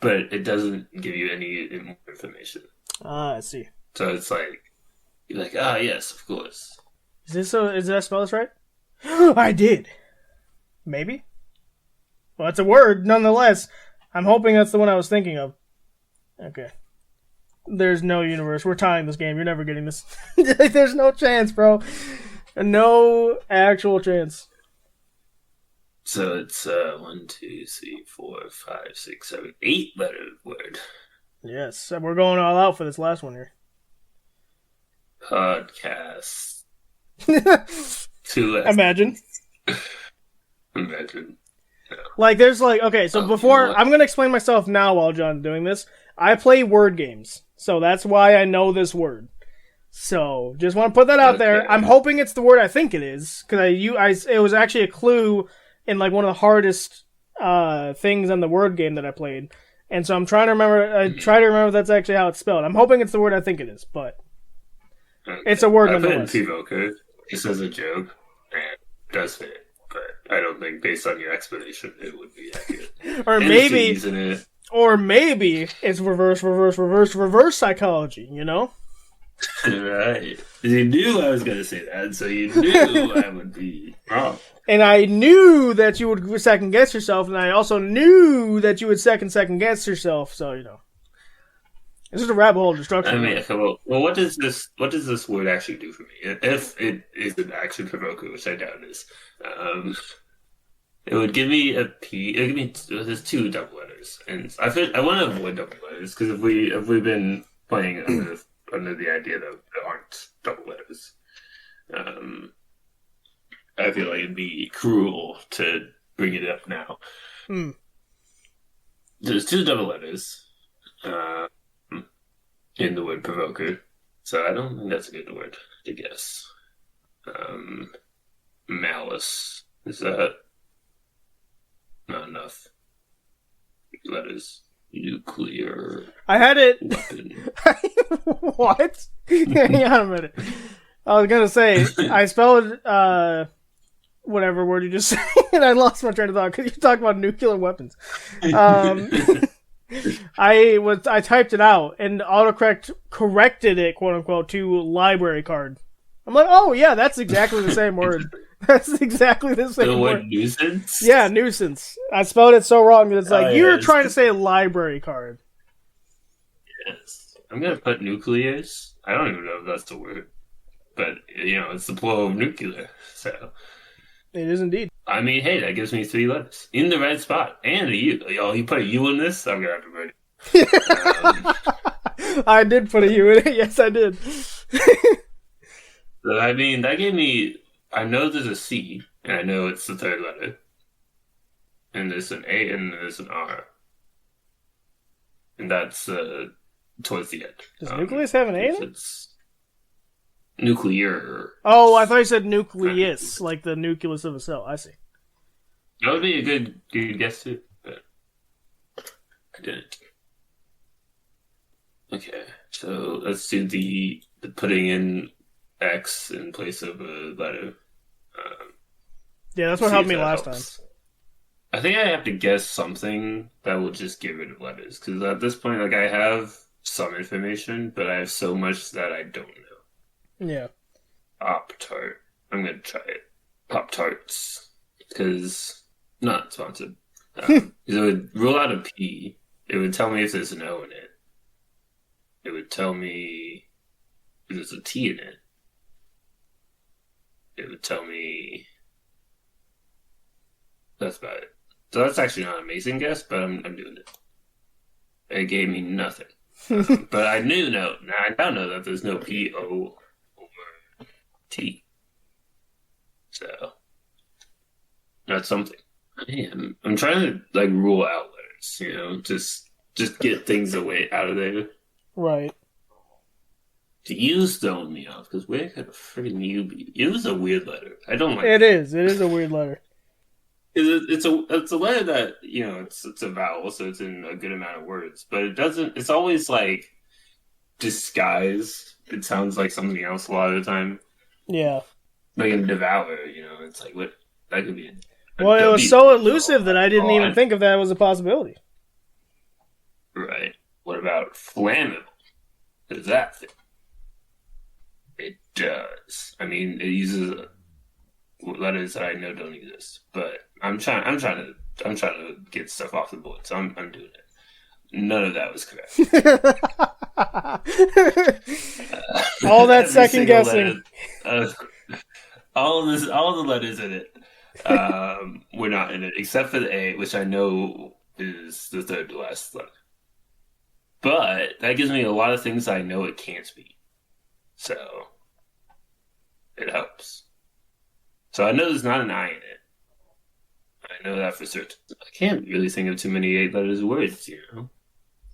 but it doesn't give you any more information. I see. So it's like, you're like, yes, of course. Did I spell this right? I did. Maybe? Well, it's a word, nonetheless. I'm hoping that's the one I was thinking of. Okay. There's no universe. We're tying this game. You're never getting this. There's no chance, bro. No actual chance. So it's 1, 2, 3, 4, 5, 6, 7, 8 letter word. Yes, we're going all out for this last one here. Podcast. 2 letters. Imagine. Imagine. Like, there's okay, so before, I'm going to explain myself now while John's doing this. I play word games, so that's why I know this word. So, just want to put that out there. I'm hoping it's the word I think it is, because it was actually a clue in, one of the hardest things on the word game that I played. And so I'm trying to remember, if that's actually how it's spelled. I'm hoping it's the word I think it is, but it's a word nonetheless. I put in T-Voker, just as a joke, and it does fit. But I don't think, based on your explanation, it would be accurate. Or maybe it's reverse psychology, you know? Right. You knew I was going to say that, so you knew I would be wrong. And I knew that you would second guess yourself, and I also knew that you would second guess yourself, so, This is a rabbit hole of destruction. I mean, okay, well, what does this word actually do for me? If it is an action provoker, which I doubt it is, it would give me a P. It would give me there's 2 double letters, and I want to avoid double letters because if we've been playing under the idea that there aren't double letters, I feel like it'd be cruel to bring it up now. There's 2 double letters. In the word provoker. So I don't think that's a good word to guess. Malice. Is that not enough letters? Nuclear. I had it. Weapon. What? Hang on a minute. I was gonna say, I spelled whatever word you just said, and I lost my train of thought because you talked about nuclear weapons. I typed it out and autocorrect corrected it, quote unquote, to library card. I'm like, oh yeah, that's exactly the same word. That's exactly the same word. The word nuisance? Yeah, nuisance. I spelled it so wrong that it's like, you were trying to say library card. Yes. I'm gonna put nucleus. I don't even know if that's the word, but it's the plural of nuclear. So it is indeed. I mean, hey, that gives me 3 letters in the right spot and a U. You put a U in this, I'm gonna have to write it. I did put a U in it. Yes, I did. I mean, that gave me. I know there's a C, and I know it's the 3rd letter, and there's an A, and there's an R, and that's towards the end. Does nucleus have an A in it? It's nuclear. Oh, I thought you said nucleus, like the nucleus of a cell. I see. That would be a good guess too, but I didn't. Okay, so let's do the putting in X in place of a letter. Yeah, that's what helped me last time. I think I have to guess something that will just get rid of letters, because at this point, like, I have some information, but I have so much that I don't know. Yeah. Pop-Tart. I'm gonna try it. Pop-Tarts. Because, not sponsored. It would rule out a P. It would tell me if there's an O in it. It would tell me if there's a T in it. It would tell me... That's about it. So that's actually not an amazing guess, but I'm doing it. It gave me nothing. But I now know that there's no P-O over T. So that's something. I'm trying to rule out letters, just get things away out of there. Right. The U's throwing me off, because where could a freaking U be? U is a weird letter. I don't like it. It is a weird letter. It's a letter that, it's a vowel, so it's in a good amount of words, but it's always disguised. It sounds like something else a lot of the time. Yeah. Like in devour, it's like, what, that could be well, it was so elusive that I didn't even think of that as a possibility. Right. What about flammable? Does that fit? It does. I mean, it uses letters that I know don't exist, but I'm trying to get stuff off the board, so I'm doing it. None of that was correct. All that second guessing. All the letters in it were not in it, except for the A, which I know is the 3rd to last letter. But that gives me a lot of things I know it can't be. So it helps. So I know there's not an I in it. I know that for certain. I can't really think of too many 8-letter words,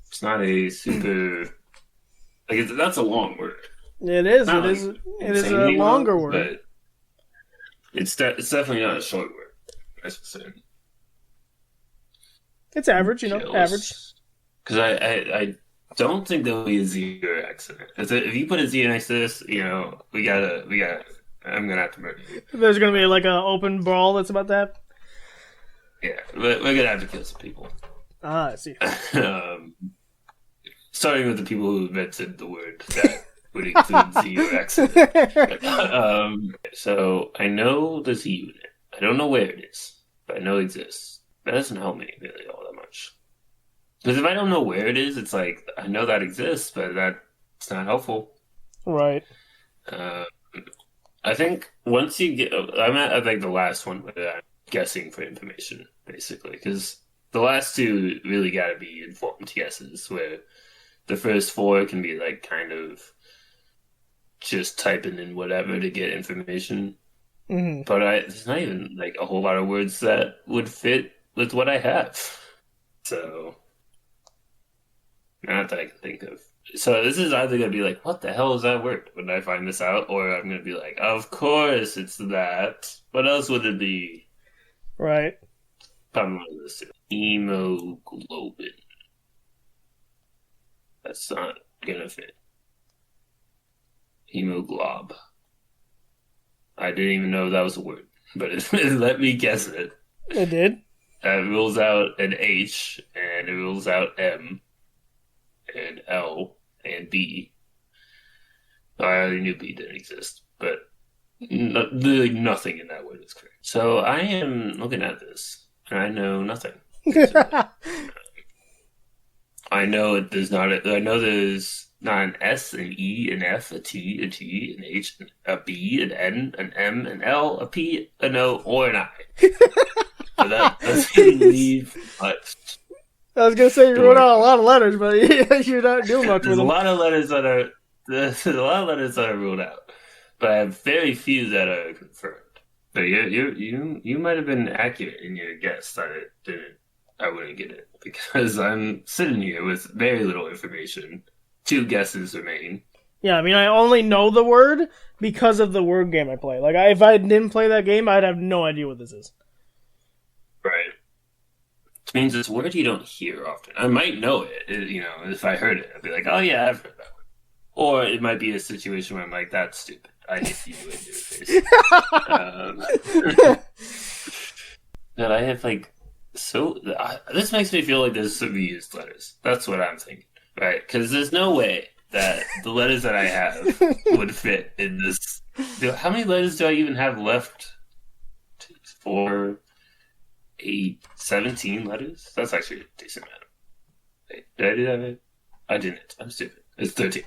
It's not a super... that's a long word. It is. It is a longer word. But it's definitely not a short word. That's for certain. It's average, average. Because I don't think there'll be a Z or X in it. If you put a Z next to this, we gotta. I'm gonna have to murder you. There's gonna be an open brawl that's about that. Yeah, we're gonna have to kill some people. I see. Starting with the people who invented the word that would include Z or X in it. So I know the Z unit. I don't know where it is, but I know it exists. That doesn't help me really all that much. Because if I don't know where it is, it's like, I know that exists, but that's not helpful. Right. I think once you get... I'm at, the last one where I'm guessing for information, basically. Because the last 2 really got to be informed guesses, where the first 4 can be, kind of just typing in whatever to get information. Mm-hmm. But there's not even, a whole lot of words that would fit with what I have. So... Not that I can think of. So this is either going to be what the hell is that word when I find this out? Or I'm going to be of course it's that. What else would it be? Right. Probably one of those 2. Hemoglobin. That's not going to fit. Hemoglob. I didn't even know that was a word. But it let me guess it. It did? It rules out an H, and it rules out M. And L and B. I already knew B didn't exist, but literally nothing in that word is correct. So I am looking at this, and I know nothing. I know there's not. I know there's not an S, an E, an F, a T, a G, an H, a B, an N, an M, an L, a P, an O, or an I. So that doesn't leave much. I was gonna say you wrote out a lot of letters, but you're not doing much with them. There's a lot of letters that are ruled out, but I have very few that are confirmed. But you might have been accurate in your guess that I wouldn't get it, because I'm sitting here with very little information. 2 guesses remain. Yeah, I mean, I only know the word because of the word game I play. Like, if I didn't play that game, I'd have no idea what this is. Right. Which means it's a word you don't hear often. I might know it, if I heard it. I'd be like, oh yeah, I've heard that one. Or it might be a situation where I'm like, that's stupid. I hate you in your face. But I have this makes me feel like there's some reused letters. That's what I'm thinking, right? Because there's no way that the letters that I have would fit in this. How many letters do I even have left? 4, 8, 17 letters? That's actually a decent amount. Wait, did I do that right? I didn't. I'm stupid. It's 13.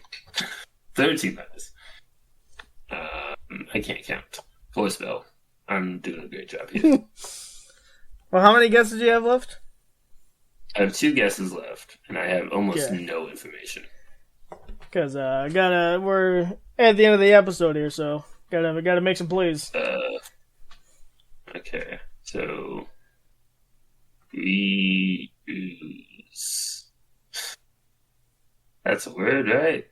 13 letters. I can't count. 4 spell. I'm doing a great job here. Well, how many guesses do you have left? I have 2 guesses left, and I have almost no information. Because we're at the end of the episode here, so gotta make some plays. Okay, so reuse. That's a word, right?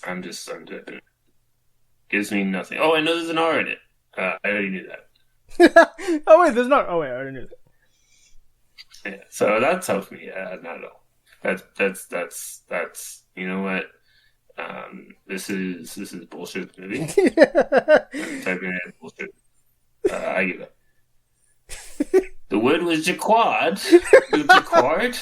I'm doing it. Gives me nothing. Oh, I know there's an R in it. I already knew that. Oh wait, there's not. Oh wait, I already knew that. Yeah, so that's helped me. Yeah, not at all. That's. You know what? This is bullshit movie. I'm typing in bullshit. I give up. The word was Jacquard. Jacquard?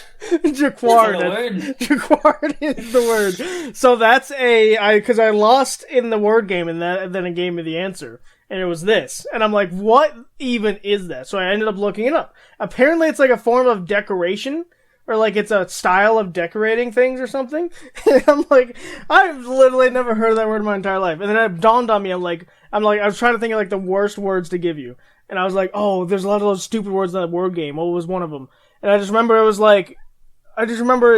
Jacquard. Jacquard is the word. So that's because I lost in the word game, and then it gave me the answer. And it was this. And I'm like, what even is that? So I ended up looking it up. Apparently it's like a form of decoration, or like it's a style of decorating things or something. And I'm like, I've literally never heard of that word in my entire life. And then it dawned on me, I was trying to think of like the worst words to give you. And I was like, oh, there's a lot of those stupid words in that word game. What was one of them? And I just remember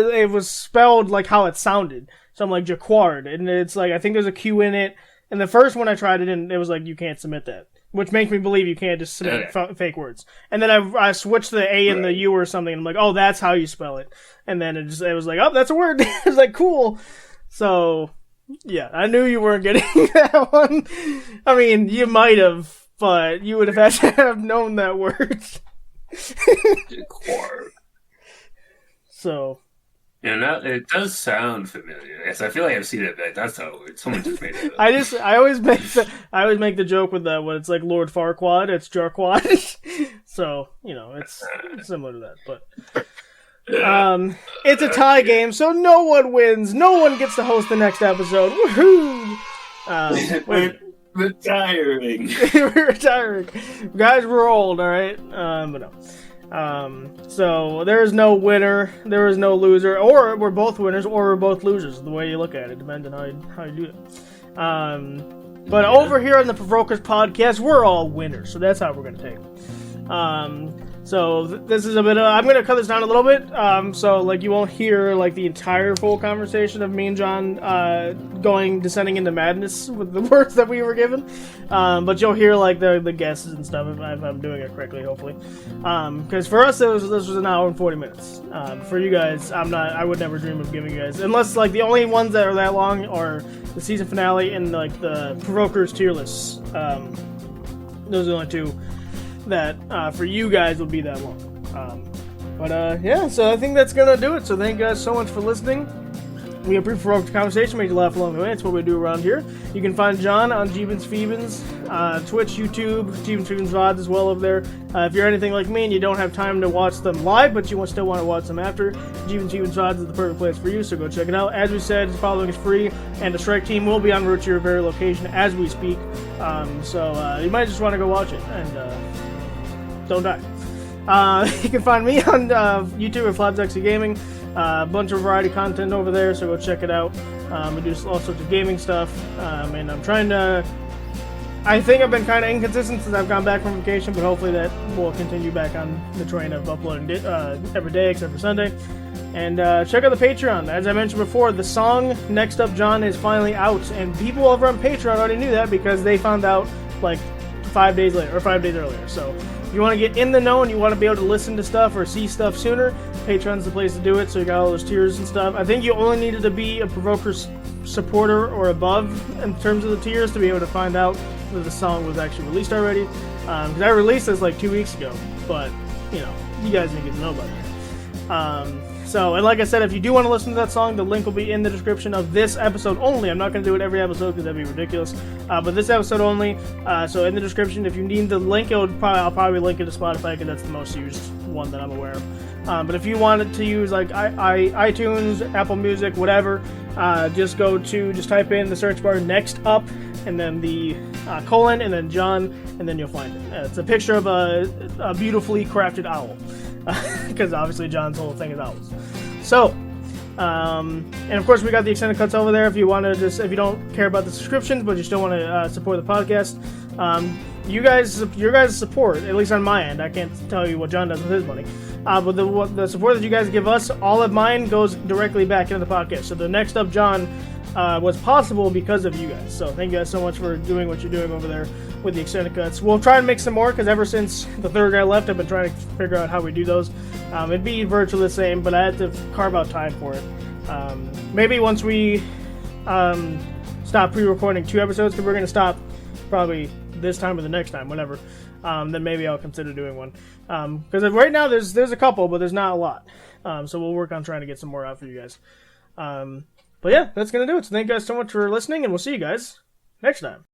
it was spelled like how it sounded. So I'm like, Jacquard. And it's like, I think there's a Q in it. And the first one I tried it in, it was like, you can't submit that. Which makes me believe you can't just submit fake words. And then I switched the A and the U or something. And I'm like, oh, that's how you spell it. And then it was like, oh, that's a word. It was like, cool. So, yeah, I knew you weren't getting that one. I mean, you might have. But you would have had to have known that word. So. Yeah, it does sound familiar. Yes, I feel like I've seen it, but that's how someone just made it up. I always make the joke with that when it's like Lord Farquaad, it's Jarquad. So, it's similar to that, but it's a tie game, so no one wins. No one gets to host the next episode. Woohoo! Retiring. We're retiring. Guys, we're old, alright? But no. So there is no winner, there is no loser, or we're both winners, or we're both losers, the way you look at it, depending on how you do it. But over here on the Provokers podcast, we're all winners, so that's how we're going to take it. So this is a bit of, I'm going to cut this down a little bit, so like you won't hear like the entire full conversation of me and John descending into madness with the words that we were given, but you'll hear like the guesses and stuff if I'm doing it correctly, hopefully. Because for us this was an hour and 40 minutes. For you guys, I would never dream of giving you guys, unless like the only ones that are that long are the season finale and like the Provokers tier lists. Those are the only two that for you guys will be that long. Yeah, so I think that's gonna do it. So thank you guys so much for listening. We have pre-provoked conversation, made you laugh along the way. It's what we do around here. You can find John on Jeebins Phoebins, Twitch, YouTube, Jeebins Phoebins VODs as well over there. If you're anything like me and you don't have time to watch them live, but you still want to watch them after, Jeebins Phoebins VODs is the perfect place for you, so go check it out. As we said, following is free, and the strike team will be en route to your very location as we speak. So you might just want to go watch it, and don't die. You can find me on YouTube at FlapSexy Gaming. A bunch of variety content over there, so go check it out. We do all sorts of gaming stuff, and I'm trying to... I think I've been kind of inconsistent since I've gone back from vacation, but hopefully that will continue back on the train of uploading every day except for Sunday. And check out the Patreon. As I mentioned before, the song Next Up John is finally out, and people over on Patreon already knew that because they found out like 5 days later, or 5 days earlier. So if you want to get in the know and you want to be able to listen to stuff or see stuff sooner, Patreon's the place to do it. So you got all those tiers and stuff. I think you only needed to be a Provoker supporter or above in terms of the tiers to be able to find out that the song was actually released already. Because I released this like 2 weeks ago, but you know, you guys didn't get to know about it. So, and like I said, if you do want to listen to that song, the link will be in the description of this episode only. I'm not going to do it every episode because that'd be ridiculous. But this episode only. So in the description, if you need the link, I'll probably link it to Spotify because that's the most used one that I'm aware of. But if you wanted to use like iTunes, Apple Music, whatever, just type in the search bar Next Up and then the colon and then John, and then you'll find it. It's a picture of a beautifully crafted owl. Because obviously John's whole thing is owls. So, and of course we got the extended cuts over there if you want to if you don't care about the subscriptions but you still want to support the podcast. Your guys' support, at least on my end, I can't tell you what John does with his money, but the support that you guys give us, all of mine goes directly back into the podcast. So the Next Up John was possible because of you guys. So thank you guys so much for doing what you're doing over there with the extended cuts. We'll try and make some more because ever since the third guy left, I've been trying to figure out how we do those. It'd be virtually the same, but I had to carve out time for it. Maybe once we stop pre-recording 2 episodes, because we're going to stop probably this time or the next time, whatever, then maybe I'll consider doing one. Because right now there's a couple, but there's not a lot. So we'll work on trying to get some more out for you guys. But yeah, that's going to do it. So thank you guys so much for listening, and we'll see you guys next time.